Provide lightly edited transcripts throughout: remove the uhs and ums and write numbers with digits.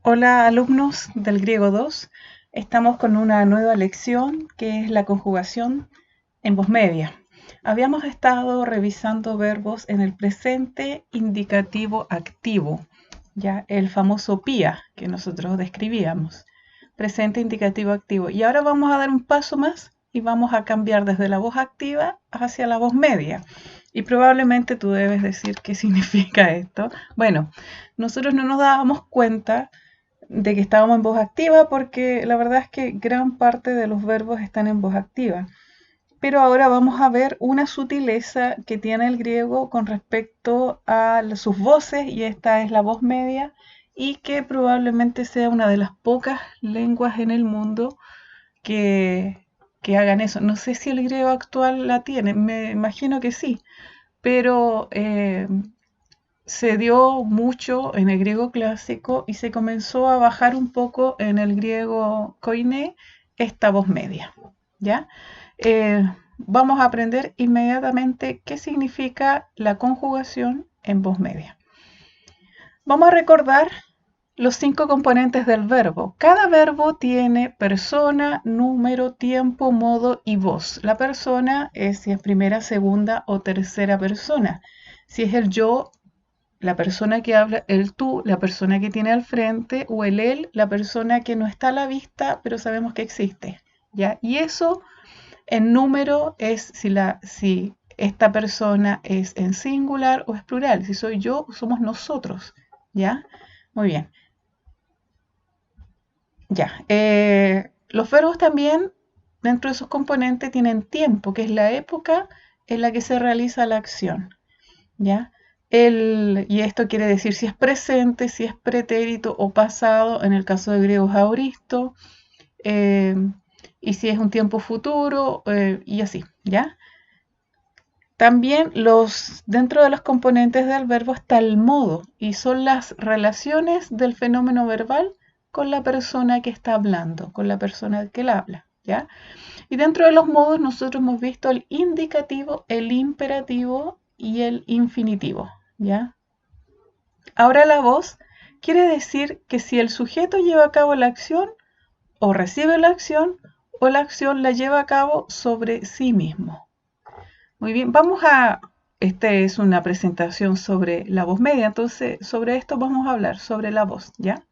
Hola alumnos del griego 2, estamos con una nueva lección que es la conjugación en voz media. Habíamos estado revisando verbos en el presente indicativo activo, ya el famoso PIA que nosotros describíamos, presente indicativo activo. Y ahora vamos a dar un paso más y vamos a cambiar desde la voz activa hacia la voz media. Y probablemente tú debes decir qué significa esto. Bueno, nosotros no nos dábamos cuenta de que estábamos en voz activa porque la verdad es que gran parte de los verbos están en voz activa. Pero ahora vamos a ver una sutileza que tiene el griego con respecto a sus voces, y esta es la voz media, y que probablemente sea una de las pocas lenguas en el mundo que, que hagan eso. No sé si el griego actual la tiene, me imagino que sí, pero se dio mucho en el griego clásico y se comenzó a bajar un poco en el griego koiné esta voz media, ¿ya? Vamos a aprender inmediatamente qué significa la conjugación en voz media. Vamos a recordar los 5 componentes del verbo. Cada verbo tiene persona, número, tiempo, modo y voz. La persona es si es primera, segunda o tercera persona. Si es el yo, la persona que habla, el tú, la persona que tiene al frente, o el él, la persona que no está a la vista, pero sabemos que existe, ¿ya? Y eso en número es si esta persona es en singular o es plural, si soy yo o somos nosotros, ¿ya? Muy bien, ya. Los verbos también, dentro de sus componentes, tienen tiempo, que es la época en la que se realiza la acción, ¿ya? Y esto quiere decir si es presente, si es pretérito o pasado, en el caso de griego es aoristo, eh, y si es un tiempo futuro, y así, ¿ya? También dentro de los componentes del verbo está el modo, y son las relaciones del fenómeno verbal con la persona que está hablando, con la persona que la habla, ¿ya? Y dentro de los modos nosotros hemos visto el indicativo, el imperativo y el infinitivo, ¿ya? Ahora la voz quiere decir que si el sujeto lleva a cabo la acción, o recibe la acción, o la acción la lleva a cabo sobre sí mismo. Muy bien, esta es una presentación sobre la voz media, entonces sobre esto vamos a hablar, sobre la voz, ¿ya?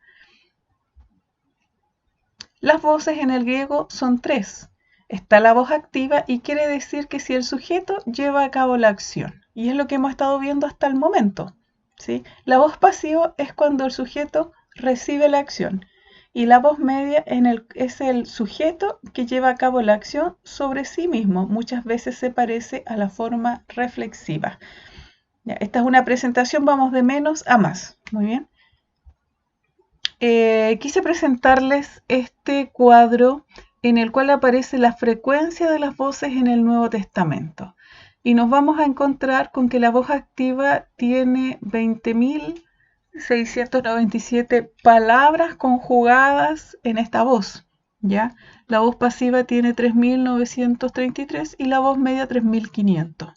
Las voces en el griego son 3. Está la voz activa y quiere decir que si el sujeto lleva a cabo la acción, y es lo que hemos estado viendo hasta el momento, ¿sí? La voz pasiva es cuando el sujeto recibe la acción, y la voz media es el sujeto que lleva a cabo la acción sobre sí mismo. Muchas veces se parece a la forma reflexiva. Ya, esta es una presentación, vamos de menos a más. Muy bien. Quise presentarles este cuadro en el cual aparece la frecuencia de las voces en el Nuevo Testamento. Y nos vamos a encontrar con que la voz activa tiene 20.697 palabras conjugadas en esta voz, ¿ya? La voz pasiva tiene 3.933 y la voz media 3.500.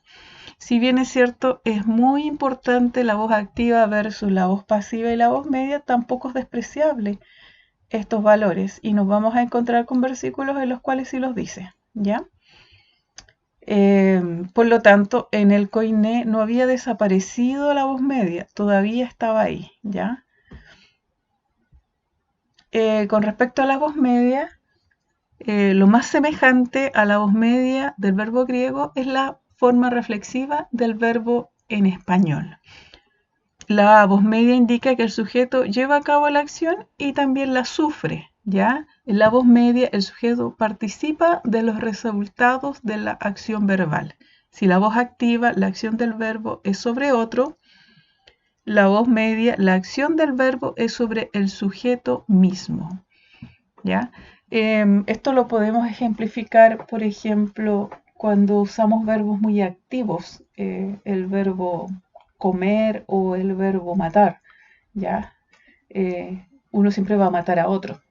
Si bien es cierto, es muy importante la voz activa versus la voz pasiva y la voz media, tampoco es despreciable estos valores, y nos vamos a encontrar con versículos en los cuales sí los dice, ¿ya? Por lo tanto, en el Koiné no había desaparecido la voz media, todavía estaba ahí, ¿ya? Con respecto a la voz media, lo más semejante a la voz media del verbo griego es la forma reflexiva del verbo en español. La voz media indica que el sujeto lleva a cabo la acción y también la sufre, ¿ya? En la voz media el sujeto participa de los resultados de la acción verbal. Si la voz activa, la acción del verbo es sobre otro. La voz media, la acción del verbo es sobre el sujeto mismo, ¿ya? Esto lo podemos ejemplificar, por ejemplo, cuando usamos verbos muy activos, el verbo comer o el verbo matar, ¿ya? Uno siempre va a matar a otro.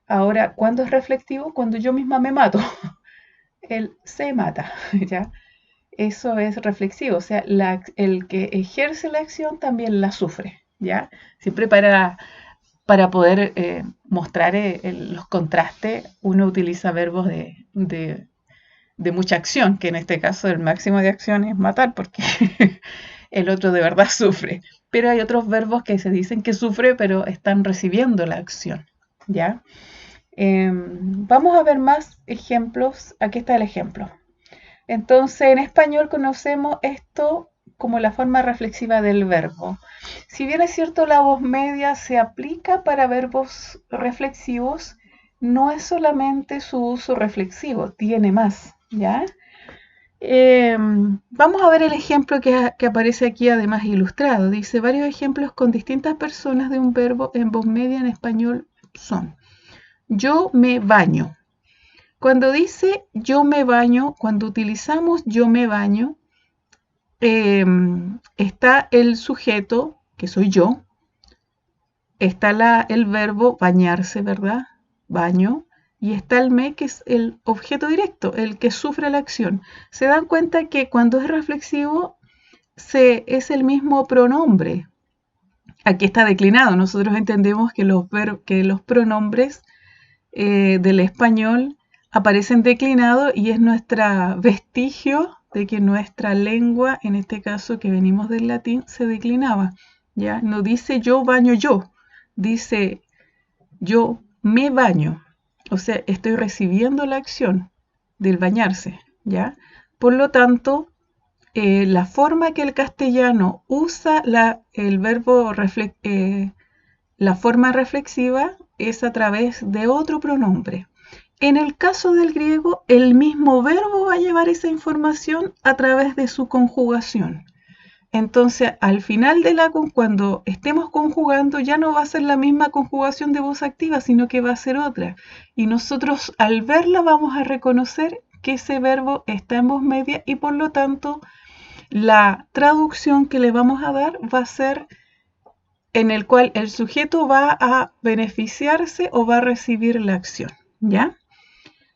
Ahora, ¿cuándo es reflexivo? Cuando yo misma me mato. Él se mata, ¿ya? Eso es reflexivo, o sea, el que ejerce la acción también la sufre, ¿ya? Siempre para poder mostrar los contrastes, uno utiliza verbos de mucha acción, que en este caso el máximo de acción es matar, porque el otro de verdad sufre. Pero hay otros verbos que se dicen que sufre, pero están recibiendo la acción, ¿ya? Vamos a ver más ejemplos. Aquí está el ejemplo. Entonces, en español conocemos esto como la forma reflexiva del verbo. Si bien es cierto, la voz media se aplica para verbos reflexivos, no es solamente su uso reflexivo, tiene más, ¿ya? Vamos a ver el ejemplo que aparece aquí además ilustrado. Dice, varios ejemplos con distintas personas de un verbo en voz media en español son: yo me baño. Cuando dice yo me baño, cuando utilizamos yo me baño, está el sujeto, que soy yo, está el verbo bañarse, ¿verdad? Baño. Y está el me, que es el objeto directo, el que sufre la acción. Se dan cuenta que cuando es reflexivo es el mismo pronombre. Aquí está declinado. Nosotros entendemos que los pronombres del español aparecen declinados y es nuestro vestigio de que nuestra lengua, en este caso que venimos del latín, se declinaba. ¿Ya? No dice yo baño yo, dice yo me baño. O sea, estoy recibiendo la acción del bañarse, ¿ya? Por lo tanto, la forma que el castellano usa el verbo la forma reflexiva es a través de otro pronombre. En el caso del griego, el mismo verbo va a llevar esa información a través de su conjugación. Entonces, al final cuando estemos conjugando, ya no va a ser la misma conjugación de voz activa, sino que va a ser otra. Y nosotros al verla vamos a reconocer que ese verbo está en voz media y por lo tanto la traducción que le vamos a dar va a ser en el cual el sujeto va a beneficiarse o va a recibir la acción, ¿ya?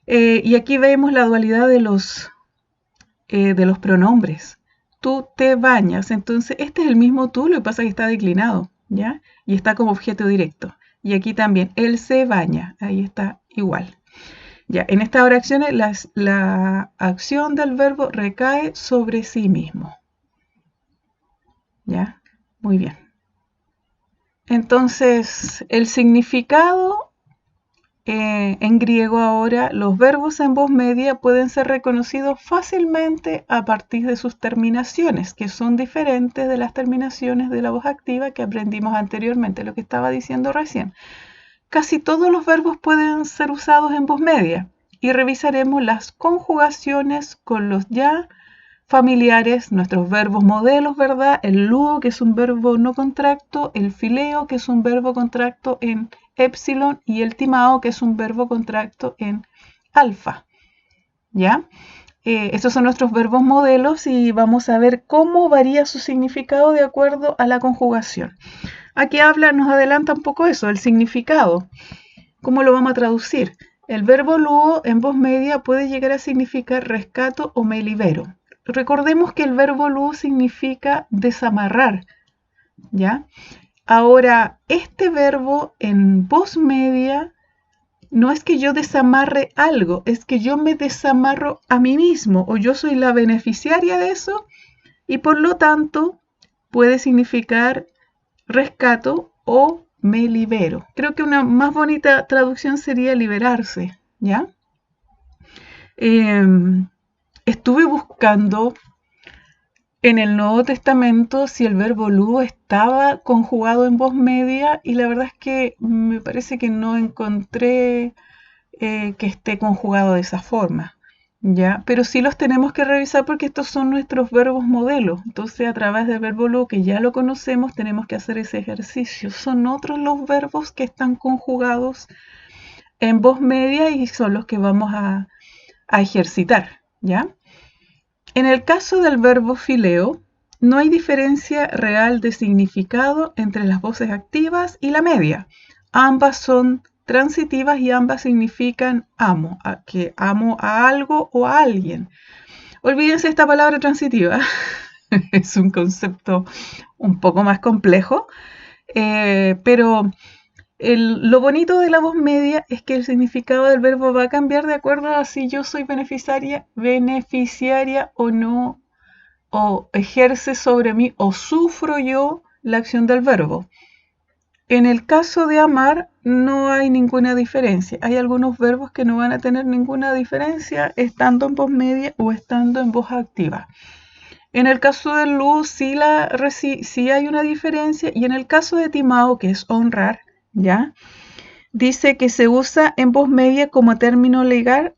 Y aquí vemos la dualidad de los pronombres. Tú te bañas, entonces este es el mismo tú, lo que pasa es que está declinado, ¿ya? Y está como objeto directo. Y aquí también, él se baña, ahí está igual. Ya, en estas oraciones la acción del verbo recae sobre sí mismo. ¿Ya? Muy bien. Entonces, el significado en griego ahora, los verbos en voz media pueden ser reconocidos fácilmente a partir de sus terminaciones, que son diferentes de las terminaciones de la voz activa que aprendimos anteriormente, lo que estaba diciendo recién. Casi todos los verbos pueden ser usados en voz media y revisaremos las conjugaciones con los ya familiares, nuestros verbos modelos, ¿verdad? El luo, que es un verbo no contracto, el fileo, que es un verbo contracto en épsilon, y el timao, que es un verbo contracto en alfa. ¿Ya? Estos son nuestros verbos modelos y vamos a ver cómo varía su significado de acuerdo a la conjugación. Aquí nos adelanta un poco eso, el significado. ¿Cómo lo vamos a traducir? El verbo luo en voz media puede llegar a significar rescato o me libero. Recordemos que el verbo luo significa desamarrar, ¿ya? Ahora, este verbo en voz media no es que yo desamarre algo, es que yo me desamarro a mí mismo o yo soy la beneficiaria de eso y por lo tanto puede significar rescato o me libero. Creo que una más bonita traducción sería liberarse, ¿ya? Estuve buscando en el Nuevo Testamento si el verbo luo estaba conjugado en voz media y la verdad es que me parece que no encontré que esté conjugado de esa forma, ¿ya? Pero sí los tenemos que revisar porque estos son nuestros verbos modelos. Entonces, a través del verbo luo, que ya lo conocemos, tenemos que hacer ese ejercicio. Son otros los verbos que están conjugados en voz media y son los que vamos a ejercitar, ¿ya? En el caso del verbo fileo, no hay diferencia real de significado entre las voces activas y la media. Ambas son transitivas y ambas significan amo, que amo a algo o a alguien. Olvídense esta palabra transitiva, es un concepto un poco más complejo, pero Lo bonito de la voz media es que el significado del verbo va a cambiar de acuerdo a si yo soy beneficiaria o no, o ejerce sobre mí o sufro yo la acción del verbo. En el caso de amar no hay ninguna diferencia. Hay algunos verbos que no van a tener ninguna diferencia estando en voz media o estando en voz activa. En el caso de luz sí hay una diferencia, y en el caso de timao, que es honrar, ¿ya? Dice que se usa en voz media como término legal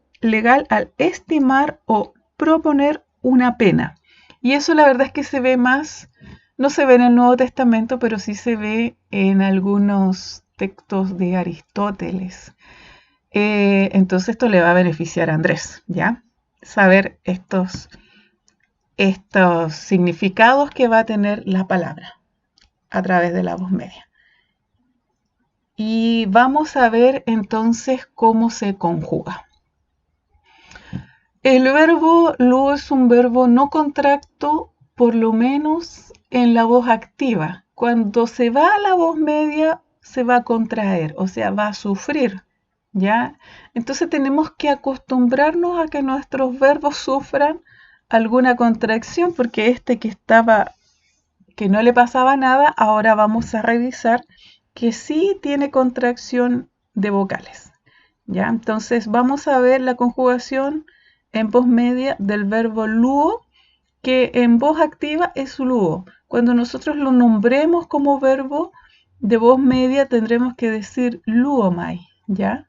al estimar o proponer una pena. Y eso la verdad es que se ve más, no se ve en el Nuevo Testamento, pero sí se ve en algunos textos de Aristóteles. Entonces esto le va a beneficiar a Andrés, ¿ya? Saber estos significados que va a tener la palabra a través de la voz media. Y vamos a ver entonces cómo se conjuga. El verbo lu es un verbo no contracto, por lo menos en la voz activa. Cuando se va a la voz media, se va a contraer, o sea, va a sufrir, ¿ya? Entonces tenemos que acostumbrarnos a que nuestros verbos sufran alguna contracción, porque que no le pasaba nada, ahora vamos a revisar que sí tiene contracción de vocales, ¿ya? Entonces vamos a ver la conjugación en voz media del verbo luo, que en voz activa es luo. Cuando nosotros lo nombremos como verbo de voz media tendremos que decir luomai, ¿ya?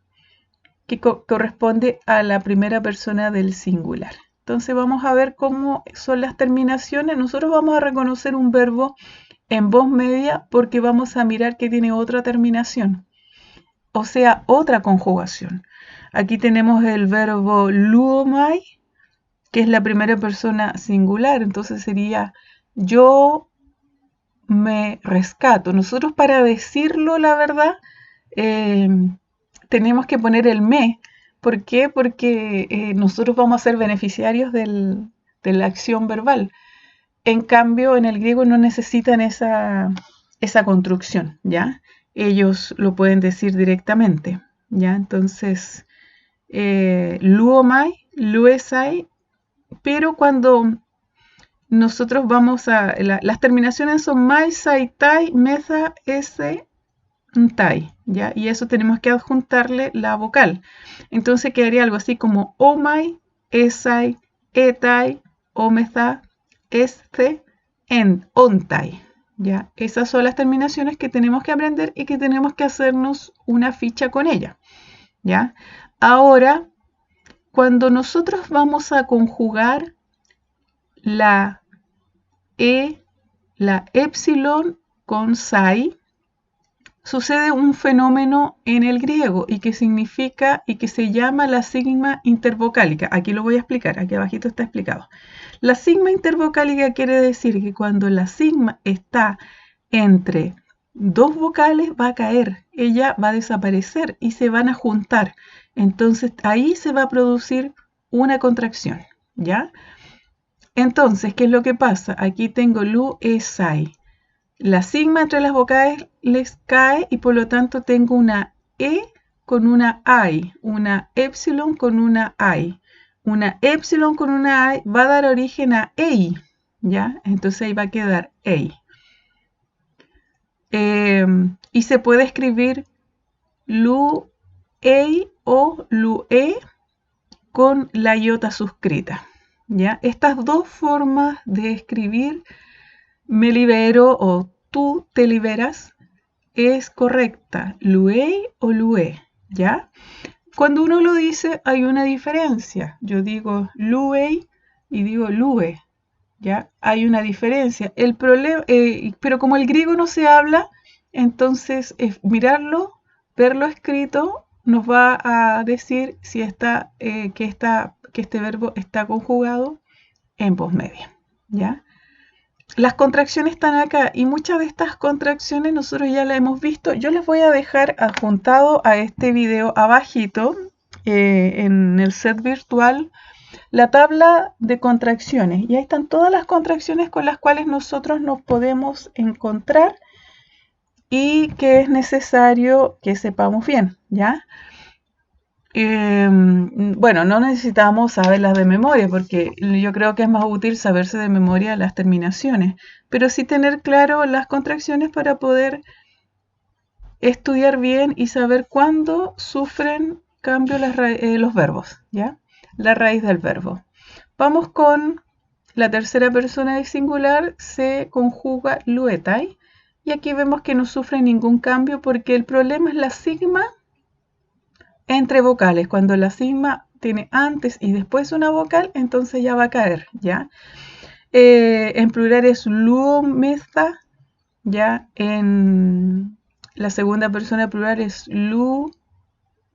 Que corresponde a la primera persona del singular. Entonces vamos a ver cómo son las terminaciones. Nosotros vamos a reconocer un verbo en voz media porque vamos a mirar que tiene otra terminación, o sea, otra conjugación. Aquí tenemos el verbo luomai, que es la primera persona singular, entonces sería yo me rescato. Nosotros para decirlo, la verdad, tenemos que poner el me. ¿Por qué? Porque nosotros vamos a ser beneficiarios de la acción verbal. En cambio, en el griego no necesitan esa construcción, ¿ya? Ellos lo pueden decir directamente, ¿ya? Entonces, luomai, luesai, pero cuando nosotros vamos a... las terminaciones son mai, sai, tai, meza, ese, tai, ¿ya? Y eso tenemos que adjuntarle la vocal. Entonces quedaría algo así como omai, esai, etai, omeza, este, ontai, ¿ya? Esas son las terminaciones que tenemos que aprender y que tenemos que hacernos una ficha con ella, ¿ya? Ahora, cuando nosotros vamos a conjugar la la epsilon con sai, sucede un fenómeno en el griego y que significa y que se llama la sigma intervocálica. Aquí lo voy a explicar, aquí abajito está explicado. La sigma intervocálica quiere decir que cuando la sigma está entre dos vocales va a caer, ella va a desaparecer y se van a juntar. Entonces ahí se va a producir una contracción, ¿ya? Entonces, ¿qué es lo que pasa? Aquí tengo lu, e, sai. La sigma entre las vocales les cae y por lo tanto tengo una e con una ai, una epsilon con una ai. Una epsilon con una ai va a dar origen a ei, ¿ya? Entonces ahí va a quedar ei. Y se puede escribir lu, ei o lu, e con la iota suscrita, ¿ya? Estas dos formas de escribir me libero o tú te liberas es correcta, luei o lué, ¿ya? Cuando uno lo dice hay una diferencia. Yo digo luei y digo lue, ¿ya? Hay una diferencia. El problema, pero como el griego no se habla, entonces mirarlo, verlo escrito, nos va a decir si que este verbo está conjugado en voz media, ¿ya? Las contracciones están acá y muchas de estas contracciones nosotros ya las hemos visto. Yo les voy a dejar adjuntado a este video abajito en el set virtual la tabla de contracciones, y ahí están todas las contracciones con las cuales nosotros nos podemos encontrar y que es necesario que sepamos bien, ¿ya? Bueno, no necesitamos saberlas de memoria porque yo creo que es más útil saberse de memoria las terminaciones, pero sí tener claro las contracciones para poder estudiar bien y saber cuándo sufren cambio los verbos, ¿ya? La raíz del verbo. Vamos con la tercera persona del singular, se conjuga luetai, y aquí vemos que no sufre ningún cambio porque el problema es la sigma entre vocales. Cuando la sigma tiene antes y después una vocal, entonces ya va a caer, ¿ya? En plural es luomeza, ¿ya? En la segunda persona plural es lu,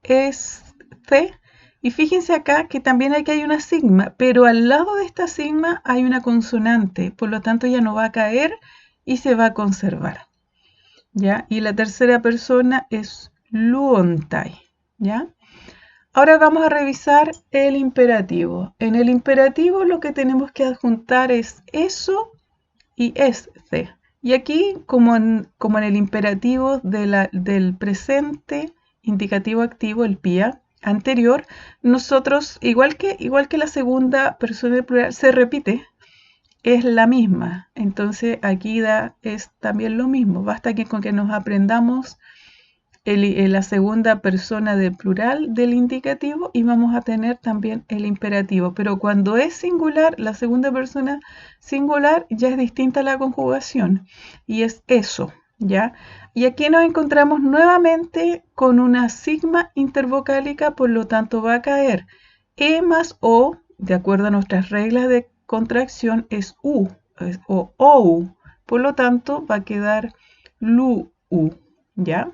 es, ce. Y fíjense acá que también aquí hay una sigma, pero al lado de esta sigma hay una consonante, por lo tanto ya no va a caer y se va a conservar, ¿ya? Y la tercera persona es luontai, ¿ya? Ahora vamos a revisar el imperativo. En el imperativo lo que tenemos que adjuntar es eso y este. Y aquí, como en el imperativo del presente indicativo activo, el PIA, anterior, nosotros, igual que la segunda persona del plural, se repite, es la misma. Entonces aquí es también lo mismo. Basta que con que nos aprendamos la segunda persona del plural del indicativo y vamos a tener también el imperativo. Pero cuando es singular, la segunda persona singular ya es distinta a la conjugación y es eso, ¿ya? Y aquí nos encontramos nuevamente con una sigma intervocálica, por lo tanto va a caer E más O, de acuerdo a nuestras reglas de contracción, es U o OU. Por lo tanto va a quedar LU, ¿ya?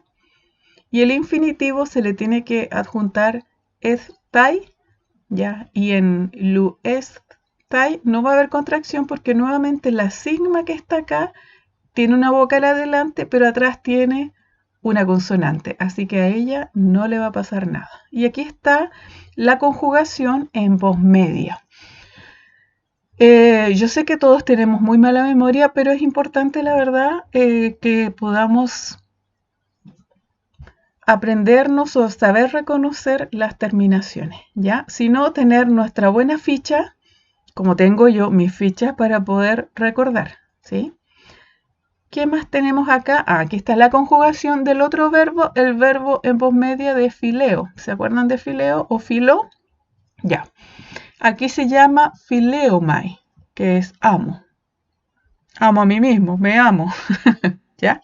Y el infinitivo se le tiene que adjuntar estai, ¿ya? Y en lu estai no va a haber contracción porque nuevamente la sigma que está acá tiene una vocal adelante, pero atrás tiene una consonante, así que a ella no le va a pasar nada. Y aquí está la conjugación en voz media. Yo sé que todos tenemos muy mala memoria, pero es importante, la verdad, que podamos aprendernos o saber reconocer las terminaciones, ¿ya? Si no, tener nuestra buena ficha, como tengo yo mis fichas para poder recordar, ¿sí? ¿Qué más tenemos acá? Aquí está la conjugación del otro verbo, el verbo en voz media de fileo. ¿Se acuerdan de fileo o filo? Ya. Aquí se llama fileomai, que es amo. Amo a mí mismo, me amo, ¿ya?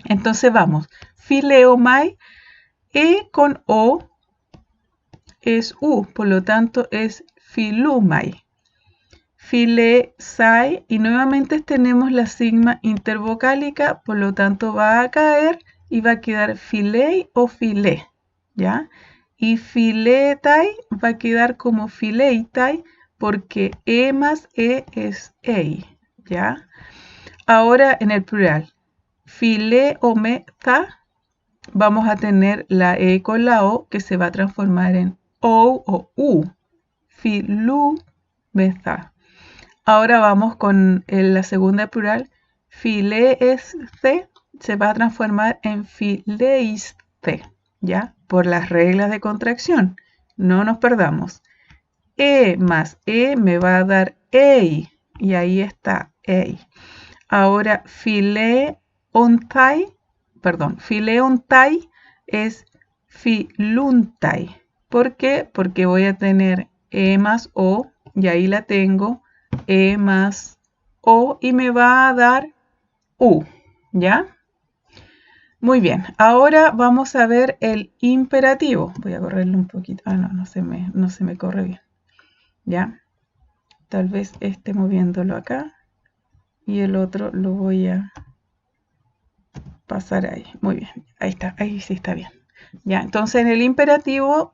Entonces vamos, fileomai, E con O es U, por lo tanto es filumai. Filesai, y nuevamente tenemos la sigma intervocálica, por lo tanto va a caer y va a quedar filei o filé, ¿ya? Y filetai va a quedar como fileitai porque E más E es EI, ¿ya? Ahora en el plural, fileometa, vamos a tener la E con la O que se va a transformar en O U, filumeza. Ahora vamos con la segunda plural, fileesce, se va a transformar en fileiste, ¿ya? Por las reglas de contracción, no nos perdamos. E más E me va a dar EI, y ahí está EI. Ahora fileontai es filuntai. ¿Por qué? Porque voy a tener E más O, y ahí la tengo, E más O, y me va a dar U, ¿ya? Muy bien, ahora vamos a ver el imperativo. Voy a correrlo un poquito. Ah, no se me corre bien. ¿Ya? Tal vez esté moviéndolo acá y el otro lo voy a pasar ahí. Muy bien, ahí está, ahí sí está bien. Ya, entonces en el imperativo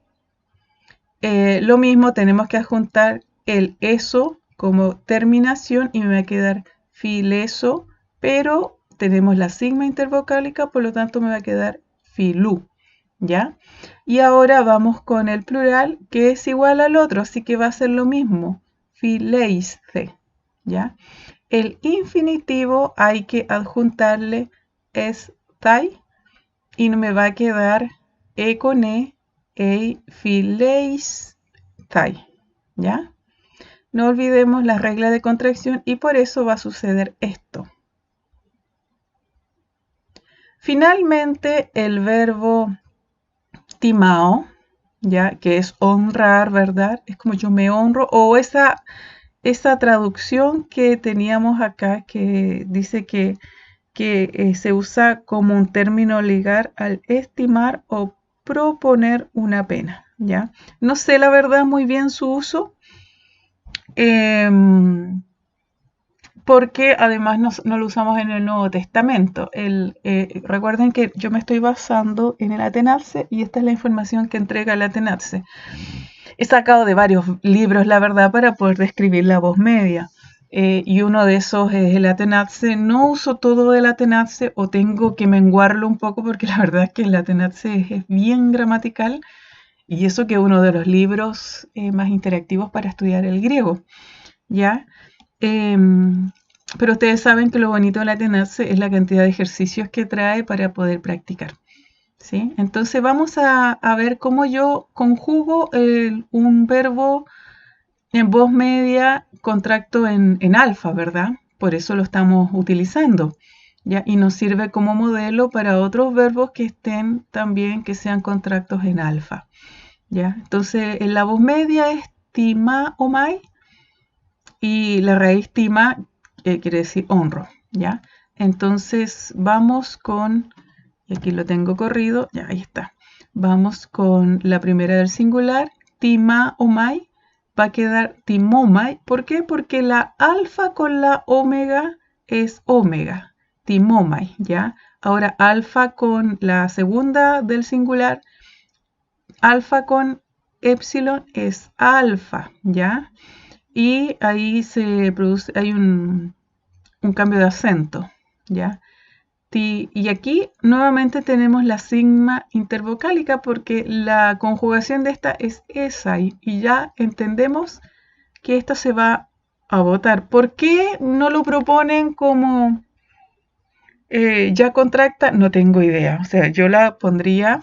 lo mismo, tenemos que adjuntar el eso como terminación y me va a quedar fileso, pero tenemos la sigma intervocálica, por lo tanto me va a quedar filú, ¿ya? Y ahora vamos con el plural, que es igual al otro, así que va a ser lo mismo, fileiste, ¿ya? El infinitivo hay que adjuntarle es tai y me va a quedar e con fileis tai, ¿ya? No olvidemos la regla de contracción y por eso va a suceder esto. Finalmente, el verbo timao, ya que es honrar, ¿verdad? Es como yo me honro, o esa traducción que teníamos acá que dice que se usa como un término ligar al estimar o proponer una pena, ¿ya? No sé la verdad muy bien su uso, porque además no lo usamos en el Nuevo Testamento. Recuerden que yo me estoy basando en el Atenace y esta es la información que entrega el Atenace. He sacado de varios libros, la verdad, para poder describir la voz media. Y uno de esos es el Atenace. No uso todo el Atenace o tengo que menguarlo un poco porque la verdad es que el Atenace es bien gramatical y eso que es uno de los libros más interactivos para estudiar el griego, ¿ya? Pero ustedes saben que lo bonito del Atenace es la cantidad de ejercicios que trae para poder practicar, ¿sí? Entonces vamos a ver cómo yo conjugo un verbo en voz media contracto en alfa, ¿verdad? Por eso lo estamos utilizando, ¿ya? Y nos sirve como modelo para otros verbos que estén también, que sean contractos en alfa, ¿ya? Entonces, en la voz media es tima o mai y la raíz tima quiere decir honro, ¿ya? Entonces, vamos con, y aquí lo tengo corrido, ya ahí está. Vamos con la primera del singular, tima o mai. Va a quedar timomai. ¿Por qué? Porque la alfa con la omega es omega. Timomai, ¿ya? Ahora, alfa con la segunda del singular, alfa con epsilon es alfa, ¿ya? Y ahí se produce, hay un cambio de acento, ¿ya? Y aquí nuevamente tenemos la sigma intervocálica porque la conjugación de esta es esa y ya entendemos que esta se va a botar. ¿Por qué no lo proponen como ya contracta? No tengo idea. O sea, yo la pondría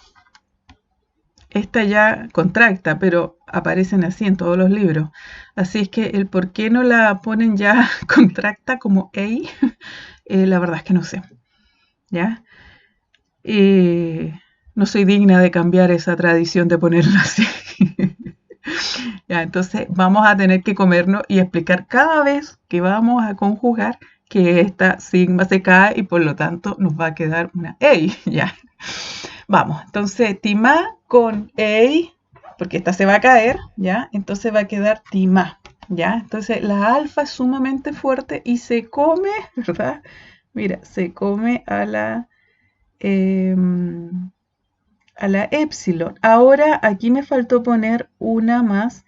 esta ya contracta, pero aparecen así en todos los libros. Así es que el por qué no la ponen ya contracta como EI, la verdad es que no sé. ¿Ya? No soy digna de cambiar esa tradición de ponerlo así. Ya, entonces vamos a tener que comernos y explicar cada vez que vamos a conjugar que esta sigma se cae y por lo tanto nos va a quedar una EI. Ya. Vamos, entonces timá con EI, porque esta se va a caer, ¿ya? Entonces va a quedar timá, ¿ya? Entonces la alfa es sumamente fuerte y se come, ¿verdad? Mira, se come a la epsilon. Ahora aquí me faltó poner una más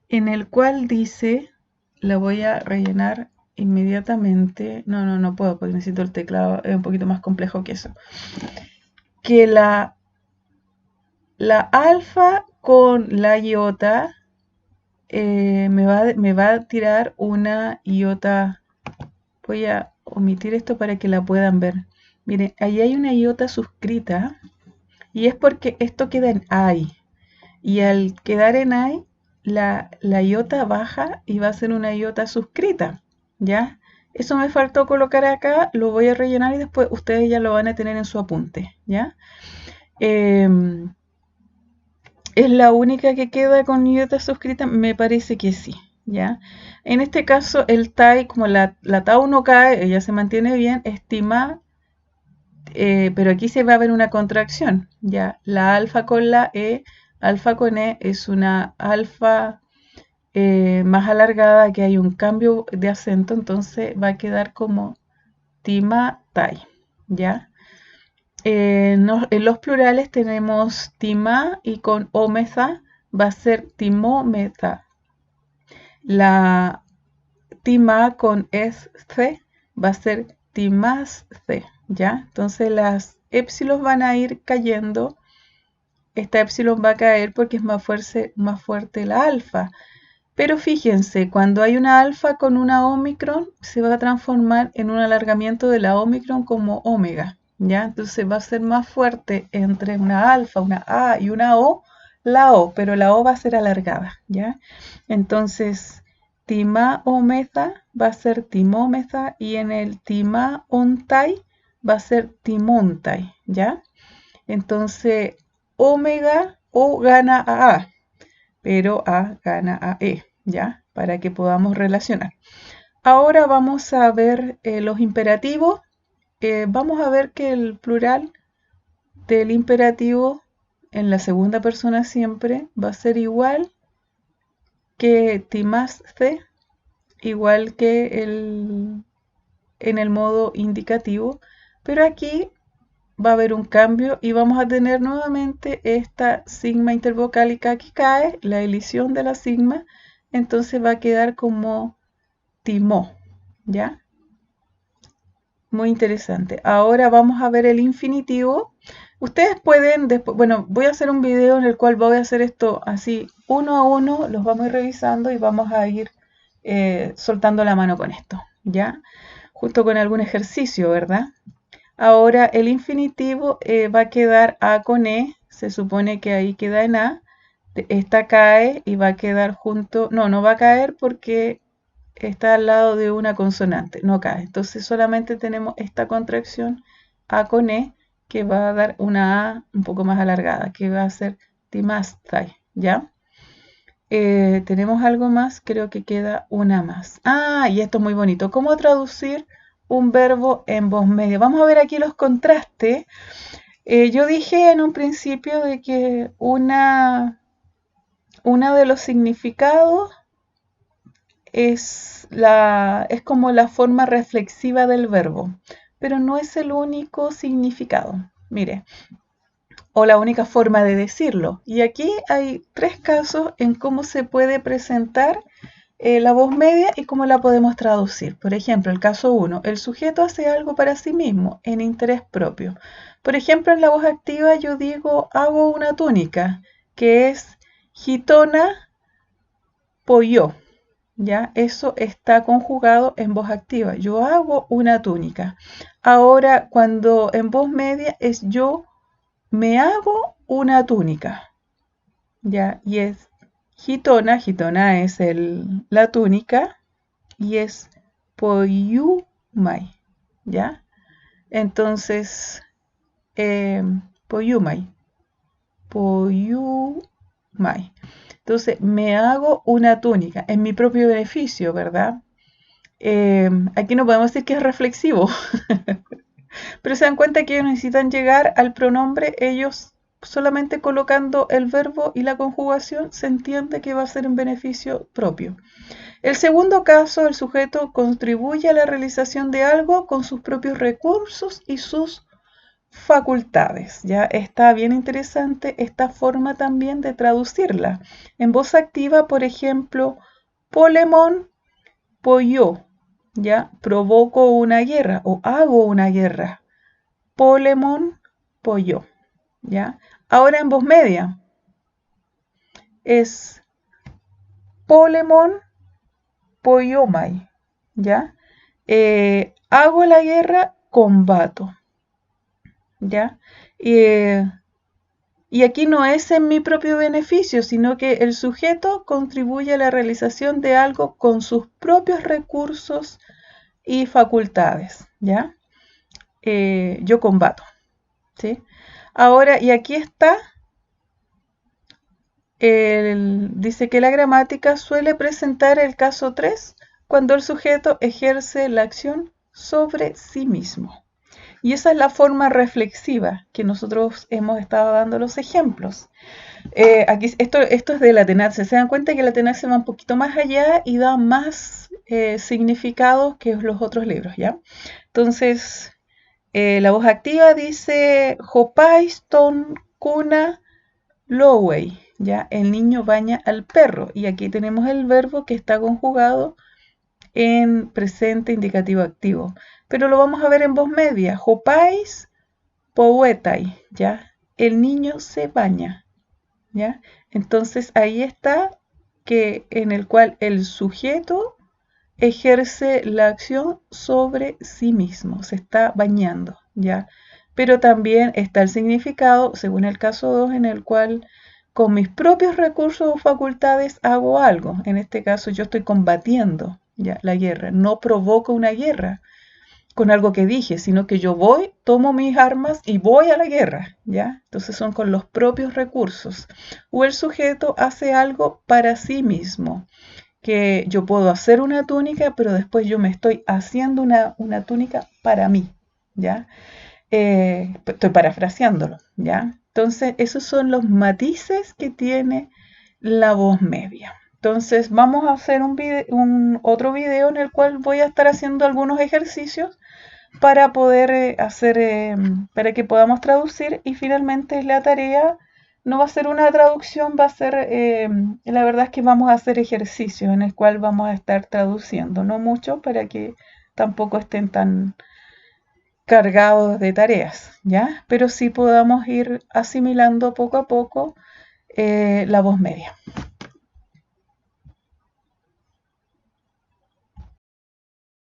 en el cual dice, la voy a rellenar inmediatamente. No puedo porque necesito el teclado, es un poquito más complejo que eso. Que la alfa con la iota me va a tirar una iota. Voy a omitir esto para que la puedan ver. Miren, ahí hay una iota suscrita y es porque esto queda en I. Y al quedar en I, la iota baja y va a ser una iota suscrita, ¿ya? Eso me faltó colocar acá, lo voy a rellenar y después ustedes ya lo van a tener en su apunte, ¿ya? ¿Es la única que queda con iota suscrita? Me parece que sí, ¿ya? En este caso, el TAI, como la tau no cae, ella se mantiene bien, estima, pero aquí se va a ver una contracción, ¿ya? La alfa con la E, alfa con E es una alfa más alargada, que hay un cambio de acento, entonces va a quedar como tima-tai, ¿ya? En los plurales tenemos tima y con omeza va a ser timometa. La tima con esce va a ser timasce, ¿ya? Entonces las épsilos van a ir cayendo. Esta épsilon va a caer porque es más fuerte la alfa. Pero fíjense, cuando hay una alfa con una omicron, se va a transformar en un alargamiento de la omicron como omega, ¿ya? Entonces va a ser más fuerte entre una alfa, una A y una O, la O, pero la O va a ser alargada, ¿ya? Entonces, timaomeza va a ser timómeza y en el timaontai va a ser timontai, ¿ya? Entonces, omega, O gana a, pero A gana a E, ¿ya? Para que podamos relacionar. Ahora vamos a ver los imperativos. Vamos a ver que el plural del imperativo en la segunda persona siempre va a ser igual que timaste, igual que en el modo indicativo, pero aquí va a haber un cambio y vamos a tener nuevamente esta sigma intervocálica que cae, la elisión de la sigma, entonces va a quedar como timó, ¿ya? Muy interesante. Ahora vamos a ver el infinitivo. Ustedes pueden, después, bueno, voy a hacer un video en el cual voy a hacer esto así uno a uno, los vamos a ir revisando y vamos a ir soltando la mano con esto, ¿ya? Junto con algún ejercicio, ¿verdad? Ahora el infinitivo va a quedar A con E, se supone que ahí queda en A. Esta cae y va a quedar junto, no va a caer porque está al lado de una consonante, no cae. Entonces solamente tenemos esta contracción A con E que va a dar una A un poco más alargada, que va a ser timastai, ¿ya? Tenemos algo más, creo que queda una más. Ah, y esto es muy bonito. ¿Cómo traducir un verbo en voz media? Vamos a ver aquí los contrastes. Yo dije en un principio de que una de los significados es como la forma reflexiva del verbo, pero no es el único significado. Mire, o la única forma de decirlo. Y aquí hay tres casos en cómo se puede presentar la voz media y cómo la podemos traducir. Por ejemplo, el caso 1, el sujeto hace algo para sí mismo, en interés propio. Por ejemplo, en la voz activa yo digo, hago una túnica, que es gitona pollo. ¿Ya? Eso está conjugado en voz activa. Yo hago una túnica. Ahora, cuando en voz media es yo me hago una túnica. ¿Ya? Y es gitona, gitona es la túnica y es poyumai. ¿Ya? Entonces, poyumai. Poyumai. Entonces, me hago una túnica en mi propio beneficio, ¿verdad? Aquí no podemos decir que es reflexivo, pero se dan cuenta que ellos necesitan llegar al pronombre, ellos solamente colocando el verbo y la conjugación se entiende que va a ser en beneficio propio. El segundo caso, el sujeto contribuye a la realización de algo con sus propios recursos y sus facultades. Ya está bien interesante esta forma también de traducirla. En voz activa, por ejemplo, polemon, pollo, ya provoco una guerra o hago una guerra. Polemon, pollo, ya. Ahora en voz media es polemon, pollomai, ya. Hago la guerra, combato, ya. Y aquí no es en mi propio beneficio, sino que el sujeto contribuye a la realización de algo con sus propios recursos y facultades, ¿ya? Yo combato, ¿sí? Ahora, y aquí está, dice que la gramática suele presentar el caso 3 cuando el sujeto ejerce la acción sobre sí mismo. Y esa es la forma reflexiva que nosotros hemos estado dando los ejemplos. Aquí esto es de la tenace. Se dan cuenta que la tenace va un poquito más allá y da más significados que los otros libros, ¿ya? Entonces, la voz activa dice Hopaiston Kuna Lowey, ¿ya? El niño baña al perro. Y aquí tenemos el verbo que está conjugado en presente indicativo activo. Pero lo vamos a ver en voz media. Hopais poetai, ¿ya? El niño se baña, ¿ya? Entonces ahí está que en el cual el sujeto ejerce la acción sobre sí mismo, se está bañando, ¿ya? pero también está el significado, según el caso 2, en el cual con mis propios recursos o facultades hago algo. En este caso yo estoy combatiendo ya la guerra, no provoco una guerra con algo que dije, sino que yo voy, tomo mis armas y voy a la guerra, ¿ya? Entonces son con los propios recursos. O el sujeto hace algo para sí mismo, que yo puedo hacer una túnica, pero después yo me estoy haciendo una túnica para mí, ¿ya? Estoy parafraseándolo, ¿ya? Entonces, esos son los matices que tiene la voz media. Entonces, vamos a hacer otro video en el cual voy a estar haciendo algunos ejercicios para poder para que podamos traducir, y finalmente la tarea no va a ser una traducción, va a ser, la verdad es que vamos a hacer ejercicios en el cual vamos a estar traduciendo, no mucho para que tampoco estén tan cargados de tareas, ¿ya? Pero sí podamos ir asimilando poco a poco la voz media.